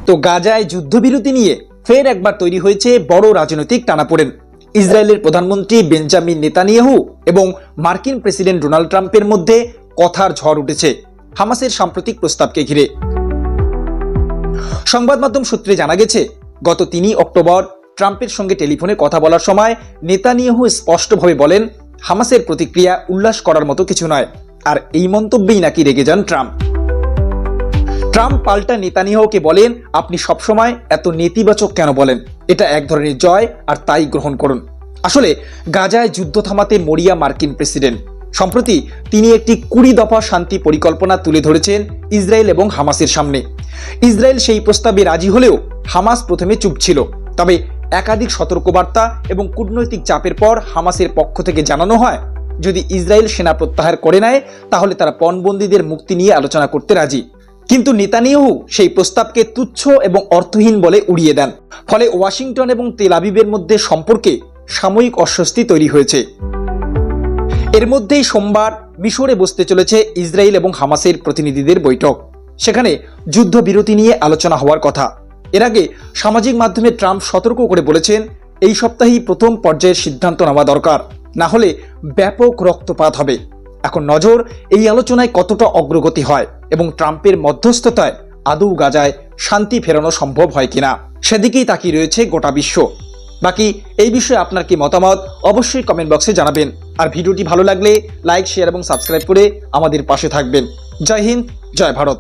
তো গাজায় যুদ্ধবিরতি নিয়ে ফের একবার তৈরি হয়েছে বড় রাজনৈতিক টানাপোড়েন। ইসরায়েলের প্রধানমন্ত্রী বেঞ্জামিন নেতানিয়াহু এবং মার্কিন প্রেসিডেন্ট ডোনাল্ড ট্রাম্পের মধ্যে কথার ঝড় উঠেছে হামাসের সাম্প্রতিক প্রস্তাবকে ঘিরে। সংবাদ মাধ্যম সূত্রে জানা গেছে, গত 3 অক্টোবর ট্রাম্পের সঙ্গে টেলিফোনে কথা বলার সময় নেতানিয়াহু স্পষ্টভাবে বলেন, হামাসের প্রতিক্রিয়া উল্লাস করার মতো কিছু নয়। আর এই মন্তব্যেই নাকি রেগে যান ট্রাম্প। ট্রাম্প পাল্টা নেতানিয়াহুকে বলেন, আপনি সবসময় এত নেতিবাচক কেন বলেন? এটা এক ধরনের জয়, আর তাই গ্রহণ করুন। আসলে গাজায় যুদ্ধ থামাতে মরিয়া মার্কিন প্রেসিডেন্ট। সম্প্রতি তিনি একটি 20 দফা শান্তি পরিকল্পনা তুলে ধরেছেন ইসরায়েল এবং হামাসের সামনে। ইসরায়েল সেই প্রস্তাবে রাজি হলেও হামাস প্রথমে চুপ ছিল। তবে একাধিক সতর্কবার্তা এবং কূটনৈতিক চাপের পর হামাসের পক্ষ থেকে জানানো হয়, যদি ইসরায়েল সেনা প্রত্যাহার করে নেয় তাহলে তারা পণবন্দীদের মুক্তি নিয়ে আলোচনা করতে রাজি। কিন্তু নেতানিয়াহু সেই প্রস্তাবকে তুচ্ছ এবং অর্থহীন বলে উড়িয়ে দেন। ফলে ওয়াশিংটন এবং তেল আবিবের মধ্যে সম্পর্কে সাময়িক অস্বস্তি তৈরি হয়েছে। এর মধ্যেই সোমবার মিশরে বসতে চলেছে ইসরায়েল এবং হামাসের প্রতিনিধিদের বৈঠক। সেখানে যুদ্ধবিরতি নিয়ে আলোচনা হওয়ার কথা। এর আগে সামাজিক মাধ্যমে ট্রাম্প সতর্ক করে বলেছেন, এই সপ্তাহেই প্রথম পর্যায়ের সিদ্ধান্ত নেওয়া দরকার, না হলে ব্যাপক রক্তপাত হবে। এখন নজর এই আলোচনায় কতটা অগ্রগতি হয় এবং ট্রাম্পের মধ্যস্থতায় আদৌ গাজায় শান্তি ফেরানো সম্ভব হয় কিনা, সেদিকেই তাকিয়ে রয়েছে গোটা বিশ্ব। বাকি এই বিষয়ে আপনার কি মতামত অবশ্যই কমেন্ট বক্সে জানাবেন। আর ভিডিওটি ভালো লাগলে লাইক, শেয়ার এবং সাবস্ক্রাইব করে আমাদের পাশে থাকবেন। জয় হিন্দ, জয় ভারত।